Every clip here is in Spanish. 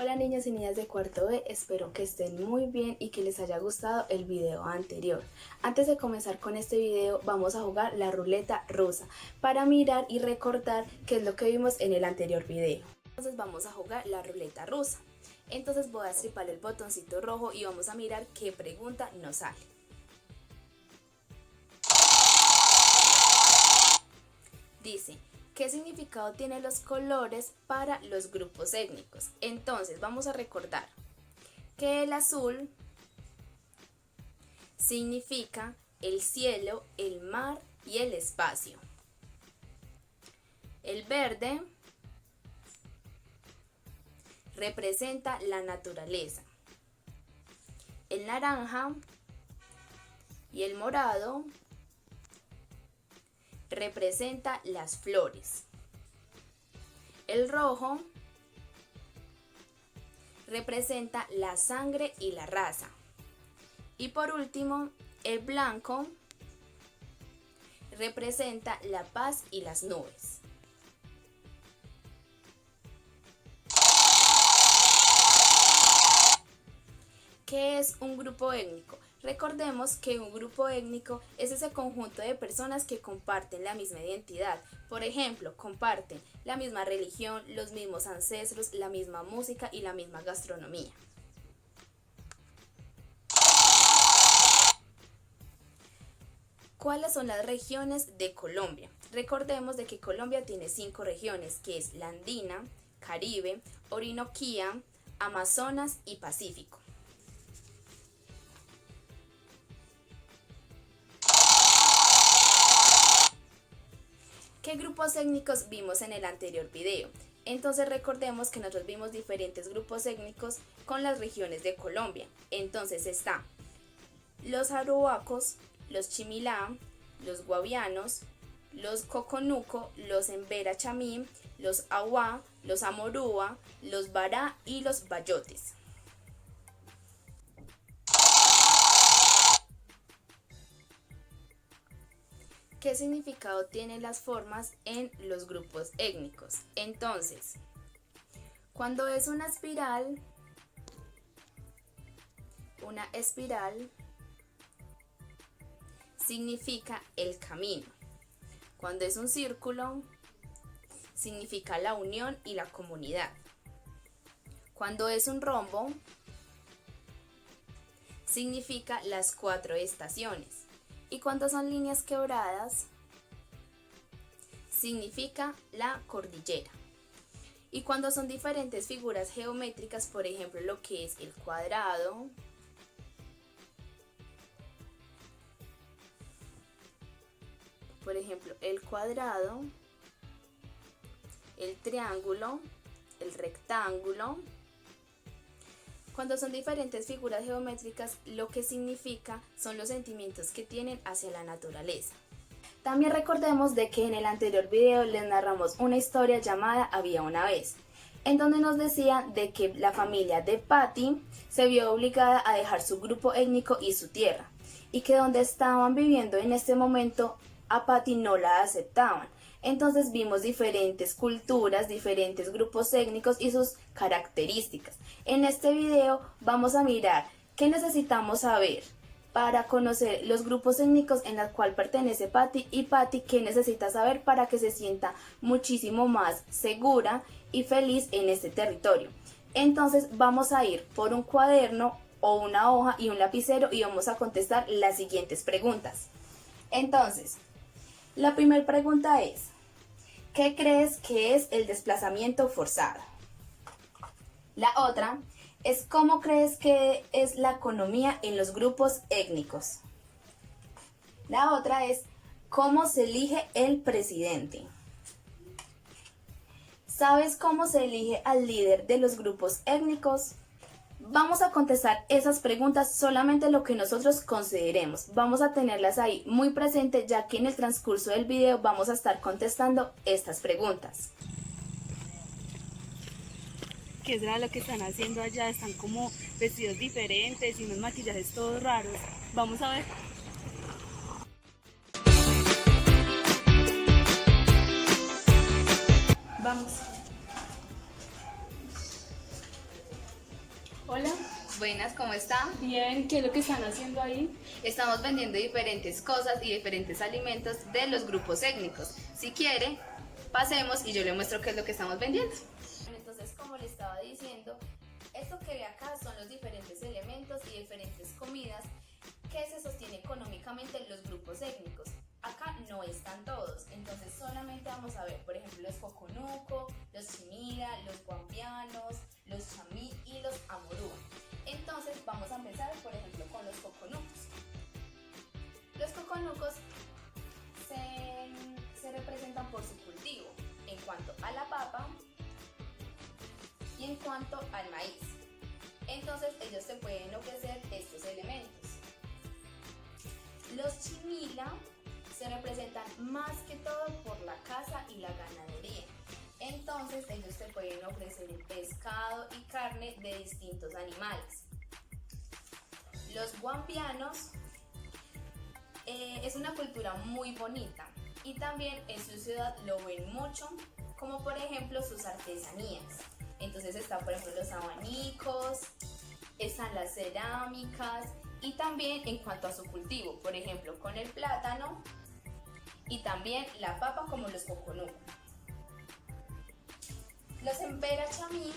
Hola niños y niñas de cuarto B, espero que estén muy bien y que les haya gustado el video anterior. Antes de comenzar con este video vamos a jugar la ruleta rusa para mirar y recordar qué es lo que vimos en el anterior video. Entonces vamos a jugar la ruleta rusa. Entonces voy a estripar el botoncito rojo y vamos a mirar qué pregunta nos sale. Dice, ¿qué significado tienen los colores para los grupos étnicos? Entonces vamos a recordar que el azul significa el cielo, el mar y el espacio. El verde representa la naturaleza. El naranja y el morado representa las flores. El rojo representa la sangre y la raza. Y por último, el blanco representa la paz y las nubes. ¿Qué es un grupo étnico? Recordemos que un grupo étnico es ese conjunto de personas que comparten la misma identidad. Por ejemplo, comparten la misma religión, los mismos ancestros, la misma música y la misma gastronomía. ¿Cuáles son las regiones de Colombia? Recordemos de que Colombia tiene 5 regiones, que es la Andina, Caribe, Orinoquía, Amazonas y Pacífico. ¿Qué grupos étnicos vimos en el anterior video? Entonces recordemos que nosotros vimos diferentes grupos étnicos con las regiones de Colombia. Entonces está los arhuacos, los chimilá, los guavianos, los coconuco, los embera chamí, los awá, los amorúa, los bará y los bayotes. ¿Qué significado tienen las formas en los grupos étnicos? Entonces, cuando es una espiral significa el camino. Cuando es un círculo, significa la unión y la comunidad. Cuando es un rombo, significa las 4 estaciones. Y cuando son líneas quebradas, significa la cordillera. Y cuando son diferentes figuras geométricas, por ejemplo, lo que es el cuadrado, el triángulo, el rectángulo. Cuando son diferentes figuras geométricas, lo que significa son los sentimientos que tienen hacia la naturaleza. También recordemos de que en el anterior video les narramos una historia llamada Había una vez, en donde nos decía de que la familia de Patty se vio obligada a dejar su grupo étnico y su tierra, y que donde estaban viviendo en este momento a Patty no la aceptaban. Entonces vimos diferentes culturas, diferentes grupos étnicos y sus características. En este video vamos a mirar qué necesitamos saber para conocer los grupos étnicos en los cuales pertenece Patty, y Patty qué necesita saber para que se sienta muchísimo más segura y feliz en este territorio. Entonces vamos a ir por un cuaderno o una hoja y un lapicero y vamos a contestar las siguientes preguntas. Entonces, la primera pregunta es, ¿qué crees que es el desplazamiento forzado? La otra es, ¿cómo crees que es la economía en los grupos étnicos? La otra es, ¿cómo se elige el presidente? ¿Sabes cómo se elige al líder de los grupos étnicos? Vamos a contestar esas preguntas solamente lo que nosotros consideremos. Vamos a tenerlas ahí muy presentes, ya que en el transcurso del video vamos a estar contestando estas preguntas. ¿Qué será lo que están haciendo allá? Están como vestidos diferentes y unos maquillajes todos raros. Vamos a ver. Vamos. Hola, Buenas, ¿cómo están? bien, ¿qué es lo que están haciendo ahí? Estamos vendiendo diferentes cosas y diferentes alimentos de los grupos étnicos. Si quiere, pasemos y yo le muestro qué es lo que estamos vendiendo. Entonces, como le estaba diciendo, esto que ve acá son los diferentes elementos y diferentes comidas que se sostienen económicamente en los grupos étnicos. Acá no están todos, entonces solamente vamos a ver, por ejemplo, los coconuco, los chimira, los guambianos, los chamí y los amorúa. Entonces vamos a empezar, por ejemplo, con los coconucos. Los coconucos se representan por su cultivo en cuanto a la papa y en cuanto al maíz. Entonces ellos te pueden ofrecer estos elementos. Los chimila se representan más que todo por la caza y la ganadería. Entonces ellos te pueden ofrecer pescado y carne de distintos animales. Los guambianos es una cultura muy bonita y también en su ciudad lo ven mucho, como por ejemplo sus artesanías. Entonces están por ejemplo los abanicos, están las cerámicas y también en cuanto a su cultivo, por ejemplo con el plátano y también la papa como los coconucos. Los empera chamí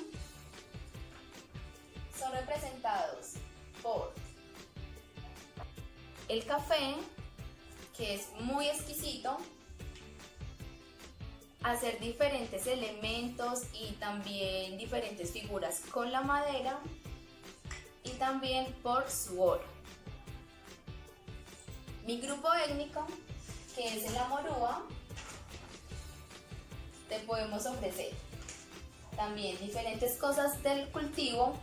son representados por el café, que es muy exquisito, hacer diferentes elementos y también diferentes figuras con la madera y también por su oro. Mi grupo étnico, que es el amorúa, te podemos ofrecer también diferentes cosas del cultivo.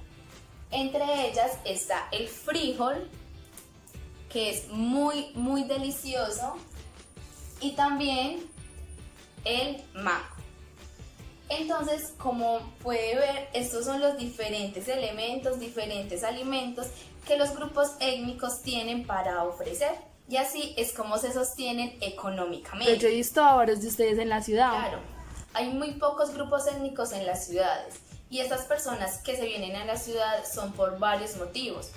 Entre ellas está el frijol, que es muy delicioso, y también el mango. Entonces, como puede ver, estos son los diferentes elementos, diferentes alimentos que los grupos étnicos tienen para ofrecer. Y así es como se sostienen económicamente. Yo he visto a varios de ustedes en la ciudad. Claro, hay muy pocos grupos étnicos en las ciudades y estas personas que se vienen a la ciudad son por varios motivos.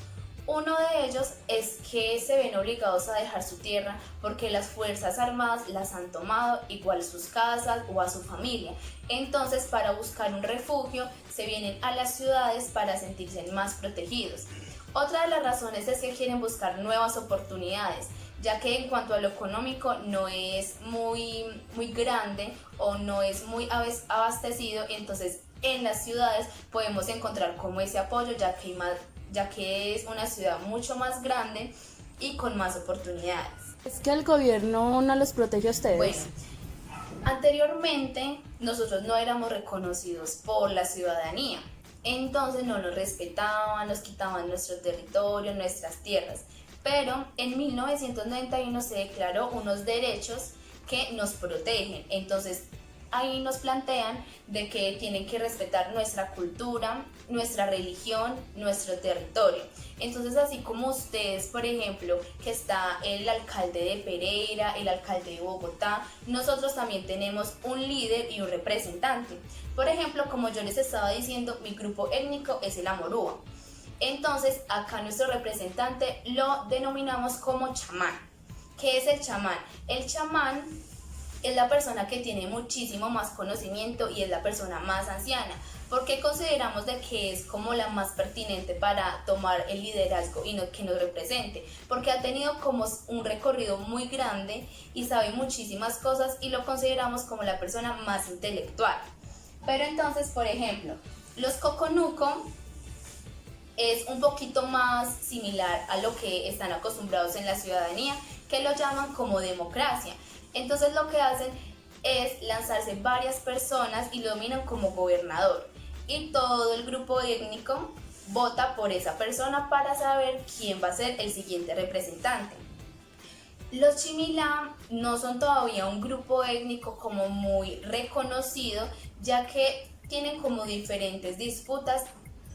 Uno de ellos es que se ven obligados a dejar su tierra porque las Fuerzas Armadas las han tomado, igual sus casas o a su familia. Entonces, para buscar un refugio, se vienen a las ciudades para sentirse más protegidos. Otra de las razones es que quieren buscar nuevas oportunidades, ya que en cuanto a lo económico no es muy grande o no es muy abastecido, entonces en las ciudades podemos encontrar como ese apoyo, ya que es una ciudad mucho más grande y con más oportunidades. Es que el gobierno no los protege a ustedes. Bueno, anteriormente nosotros no éramos reconocidos por la ciudadanía, entonces no nos respetaban, nos quitaban nuestro territorio, nuestras tierras. Pero en 1991 se declaró unos derechos que nos protegen. Entonces ahí nos plantean de que tienen que respetar nuestra cultura, nuestra religión, nuestro territorio. Entonces, así como ustedes, por ejemplo, que está el alcalde de Pereira, el alcalde de Bogotá, nosotros también tenemos un líder y un representante. Por ejemplo, como yo les estaba diciendo, mi grupo étnico es el amorúa. Entonces, acá nuestro representante lo denominamos como chamán. ¿Qué es el chamán? El chamán es la persona que tiene muchísimo más conocimiento y es la persona más anciana. ¿Por qué consideramos de que es como la más pertinente para tomar el liderazgo y que nos represente? Porque ha tenido como un recorrido muy grande y sabe muchísimas cosas y lo consideramos como la persona más intelectual. Pero entonces, por ejemplo, los coconuco es un poquito más similar a lo que están acostumbrados en la ciudadanía, que lo llaman como democracia. Entonces lo que hacen es lanzarse varias personas y lo dominan como gobernador. Y todo el grupo étnico vota por esa persona para saber quién va a ser el siguiente representante. Los chimilá no son todavía un grupo étnico como muy reconocido, ya que tienen como diferentes disputas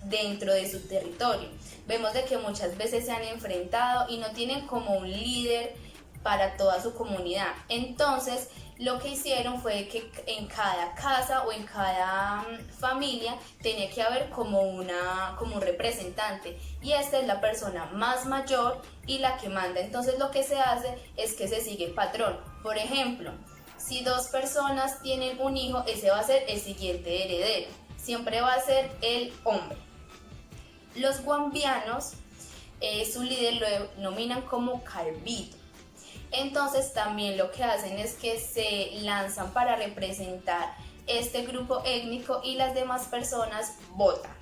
dentro de su territorio. Vemos de que muchas veces se han enfrentado y no tienen como un líder para toda su comunidad. Entonces lo que hicieron fue que en cada casa o en cada familia tenía que haber como un representante, y esta es la persona más mayor y la que manda. Entonces lo que se hace es que se sigue patrón. Por ejemplo, si 2 personas tienen un hijo, ese va a ser el siguiente heredero, siempre va a ser el hombre. Los guambianos, su líder lo nominan como calvito. Entonces también lo que hacen es que se lanzan para representar este grupo étnico y las demás personas votan.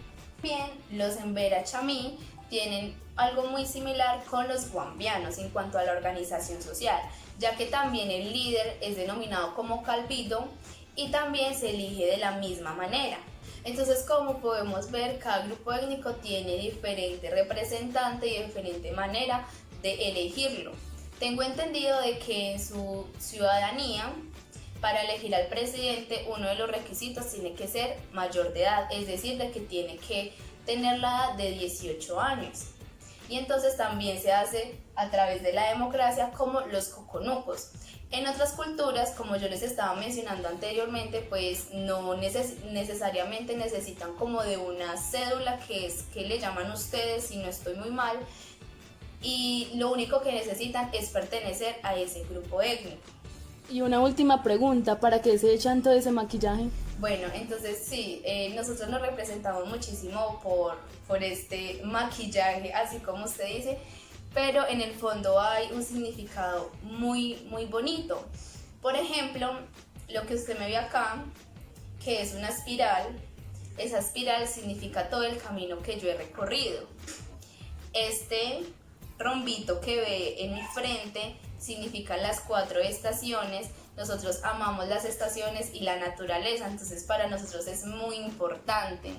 Bien, los Embera Chamí tienen algo muy similar con los guambianos en cuanto a la organización social, ya que también el líder es denominado como calvito y también se elige de la misma manera. Entonces, como podemos ver, cada grupo étnico tiene diferente representante y diferente manera de elegirlo. Tengo entendido de que en su ciudadanía, para elegir al presidente, uno de los requisitos tiene que ser mayor de edad, es decir, de que tiene que tener la edad de 18 años. Y entonces también se hace a través de la democracia, como los coconucos. En otras culturas, como yo les estaba mencionando anteriormente, pues no necesariamente necesitan como de una cédula, que es que le llaman ustedes, si no estoy muy mal, y lo único que necesitan es pertenecer a ese grupo étnico. Y una última pregunta, ¿para qué se echan todo ese maquillaje? Bueno, entonces sí, nosotros nos representamos muchísimo por este maquillaje, así como usted dice, pero en el fondo hay un significado muy, muy bonito. Por ejemplo, lo que usted me ve acá, que es una espiral, esa espiral significa todo el camino que yo he recorrido. Este rombito que ve en mi frente significa las 4 estaciones. Nosotros amamos las estaciones y la naturaleza, entonces para nosotros es muy importante.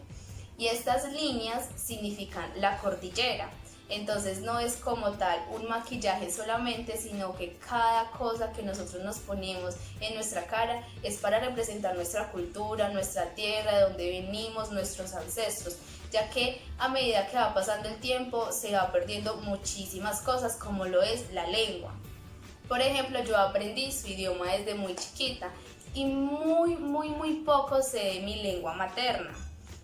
Y estas líneas significan la cordillera. Entonces no es como tal un maquillaje solamente, sino que cada cosa que nosotros nos ponemos en nuestra cara es para representar nuestra cultura, nuestra tierra, de donde venimos, nuestros ancestros, ya que a medida que va pasando el tiempo se va perdiendo muchísimas cosas, como lo es la lengua. Por ejemplo, yo aprendí su idioma desde muy chiquita y muy poco sé de mi lengua materna,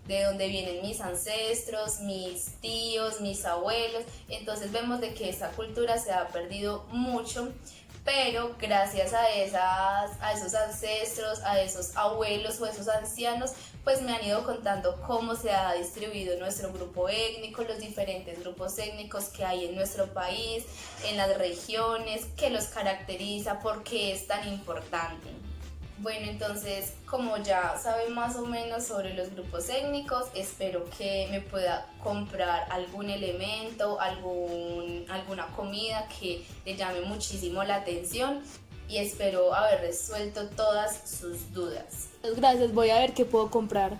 de donde vienen mis ancestros, mis tíos, mis abuelos. Entonces vemos de que esa cultura se ha perdido mucho, pero gracias a esos ancestros, a esos abuelos o esos ancianos, pues me han ido contando cómo se ha distribuido nuestro grupo étnico, los diferentes grupos étnicos que hay en nuestro país, en las regiones, qué los caracteriza, por qué es tan importante. Bueno, entonces, como ya saben más o menos sobre los grupos étnicos, espero que me pueda comprar algún elemento, alguna comida que le llame muchísimo la atención, y espero haber resuelto todas sus dudas. Gracias, voy a ver qué puedo comprar.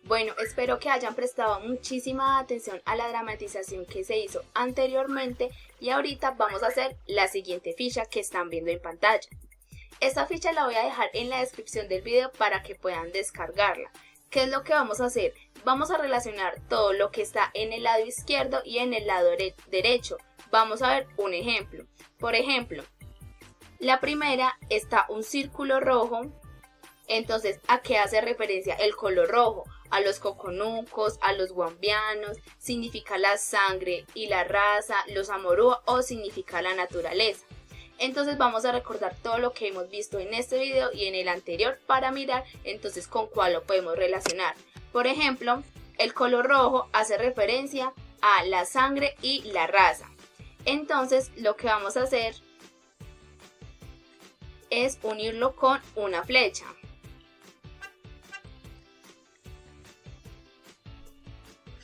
Bueno, espero que hayan prestado muchísima atención a la dramatización que se hizo anteriormente, y ahorita vamos a hacer la siguiente ficha que están viendo en pantalla. Esta ficha la voy a dejar en la descripción del video para que puedan descargarla. ¿Qué es lo que vamos a hacer? Vamos a relacionar todo lo que está en el lado izquierdo y en el lado derecho. Vamos a ver un ejemplo. Por ejemplo, la primera está un círculo rojo. Entonces, ¿a qué hace referencia el color rojo? A los coconucos, a los guambianos, significa la sangre y la raza, los amorúa, o significa la naturaleza. Entonces vamos a recordar todo lo que hemos visto en este video y en el anterior para mirar entonces con cuál lo podemos relacionar. Por ejemplo, el color rojo hace referencia a la sangre y la raza. Entonces lo que vamos a hacer es unirlo con una flecha.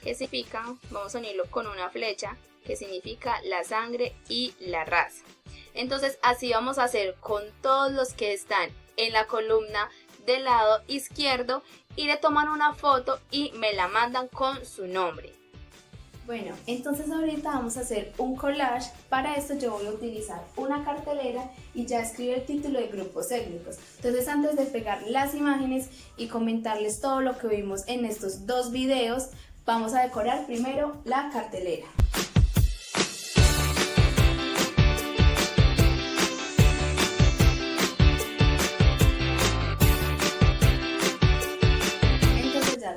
¿Qué significa? Vamos a unirlo con una flecha que significa la sangre y la raza. Entonces así vamos a hacer con todos los que están en la columna del lado izquierdo, y le toman una foto y me la mandan con su nombre. Bueno, entonces ahorita vamos a hacer un collage. Para esto yo voy a utilizar una cartelera y ya escribí el título de grupos étnicos. Entonces, antes de pegar las imágenes y comentarles todo lo que vimos en estos 2 videos, vamos a decorar primero la cartelera.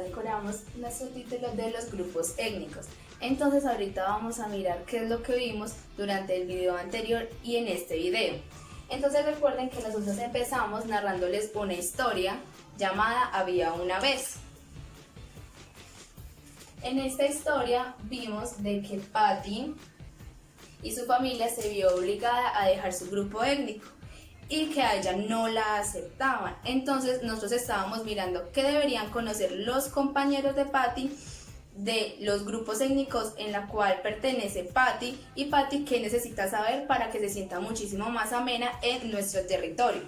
decoramos nuestro título de los grupos étnicos. Entonces ahorita vamos a mirar qué es lo que vimos durante el video anterior y en este video. Entonces recuerden que nosotros empezamos narrándoles una historia llamada Había una vez. En esta historia vimos de que Patty y su familia se vio obligada a dejar su grupo étnico y que a ella no la aceptaban. Entonces nosotros estábamos mirando qué deberían conocer los compañeros de Patty de los grupos étnicos en la cual pertenece Patty, y Patty qué necesita saber para que se sienta muchísimo más amena en nuestro territorio.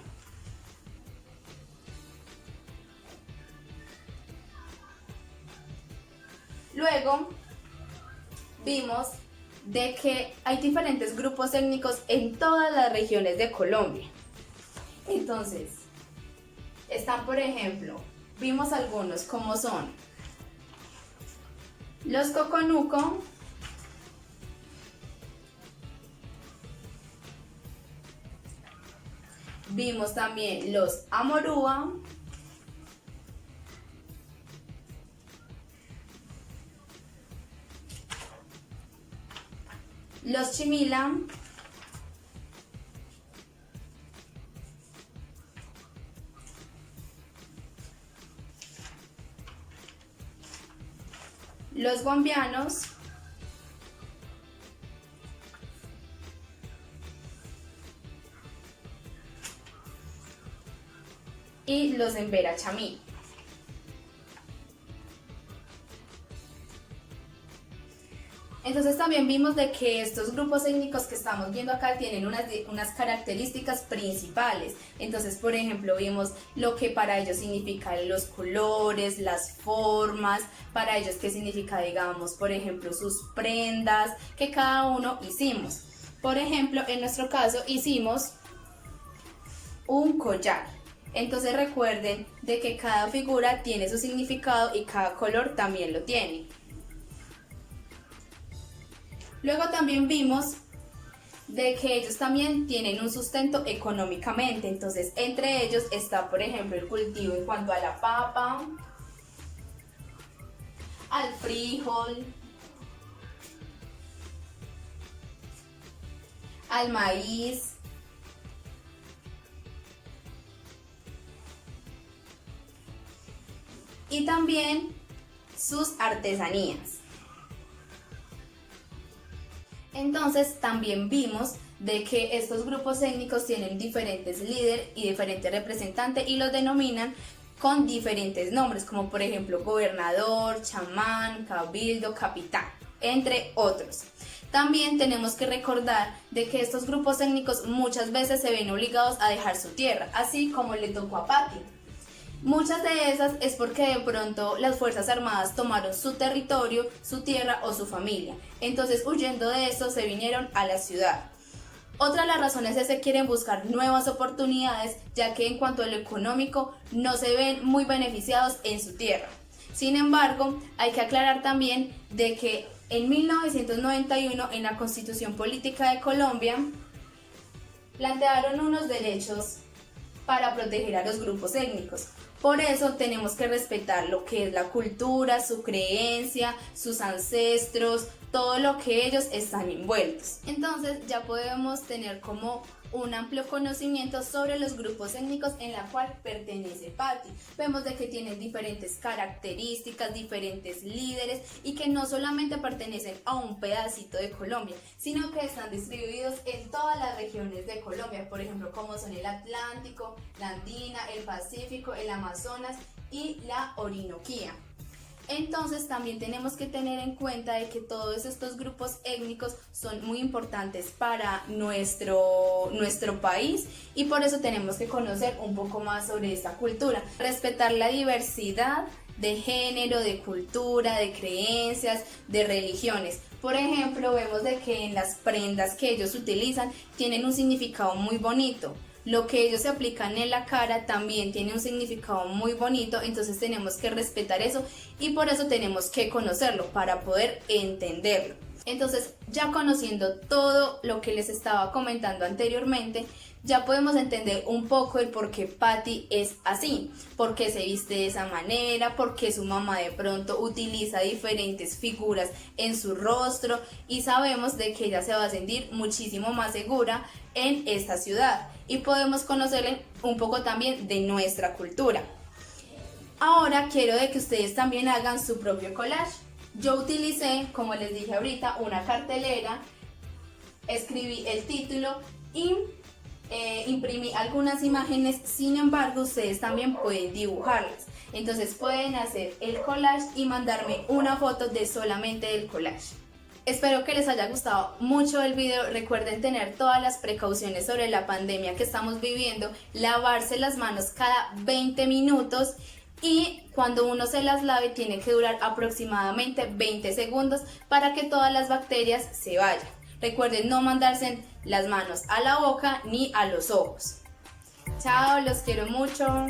Luego vimos de que hay diferentes grupos étnicos en todas las regiones de Colombia. Entonces, están, por ejemplo, vimos algunos como son los Coconuco, vimos también los Amorúa, los Chimila, los guambianos, y los Embera Chamí. Entonces también vimos de que estos grupos étnicos que estamos viendo acá tienen unas características principales. Entonces, por ejemplo, vimos lo que para ellos significan los colores, las formas, para ellos qué significa, digamos, por ejemplo, sus prendas, que cada uno hicimos. Por ejemplo, en nuestro caso hicimos un collar. Entonces recuerden de que cada figura tiene su significado y cada color también lo tiene. Luego también vimos de que ellos también tienen un sustento económicamente. Entonces entre ellos está, por ejemplo, el cultivo en cuanto a la papa, al frijol, al maíz, y también sus artesanías. Entonces también vimos de que estos grupos étnicos tienen diferentes líderes y diferentes representantes y los denominan con diferentes nombres, como por ejemplo gobernador, chamán, cabildo, capitán, entre otros. También tenemos que recordar de que estos grupos étnicos muchas veces se ven obligados a dejar su tierra, así como le tocó a Patty. Muchas de esas es porque de pronto las Fuerzas Armadas tomaron su territorio, su tierra o su familia. Entonces, huyendo de eso, se vinieron a la ciudad. Otra de las razones es que quieren buscar nuevas oportunidades, ya que en cuanto a lo económico no se ven muy beneficiados en su tierra. Sin embargo, hay que aclarar también de que en 1991, en la Constitución Política de Colombia, plantearon unos derechos para proteger a los grupos étnicos. Por eso tenemos que respetar lo que es la cultura, su creencia, sus ancestros, todo lo que ellos están envueltos. Entonces ya podemos tener como un amplio conocimiento sobre los grupos étnicos en la cual pertenece Patty. Vemos de que tienen diferentes características, diferentes líderes y que no solamente pertenecen a un pedacito de Colombia, sino que están distribuidos en todas las regiones de Colombia, por ejemplo, como son el Atlántico, la Andina, el Pacífico, el Amazonas y la Orinoquía. Entonces también tenemos que tener en cuenta de que todos estos grupos étnicos son muy importantes para nuestro país y por eso tenemos que conocer un poco más sobre esta cultura, respetar la diversidad de género, de cultura, de creencias, de religiones. Por ejemplo, vemos de que en las prendas que ellos utilizan tienen un significado muy bonito. Lo que ellos se aplican en la cara también tiene un significado muy bonito, entonces tenemos que respetar eso y por eso tenemos que conocerlo para poder entenderlo. Entonces, ya conociendo todo lo que les estaba comentando anteriormente, ya podemos entender un poco el por qué Patty es así, por qué se viste de esa manera, por qué su mamá de pronto utiliza diferentes figuras en su rostro, y sabemos de que ella se va a sentir muchísimo más segura en esta ciudad, y podemos conocerle un poco también de nuestra cultura. Ahora quiero de que ustedes también hagan su propio collage. Yo utilicé, como les dije ahorita, una cartelera, escribí el título y imprimí algunas imágenes. Sin embargo, ustedes también pueden dibujarlas. Entonces pueden hacer el collage y mandarme una foto de solamente el collage. Espero que les haya gustado mucho el video. Recuerden tener todas las precauciones sobre la pandemia que estamos viviendo, lavarse las manos cada 20 minutos y cuando uno se las lave tiene que durar aproximadamente 20 segundos para que todas las bacterias se vayan. Recuerden no mandarse las manos a la boca ni a los ojos. Chao, los quiero mucho.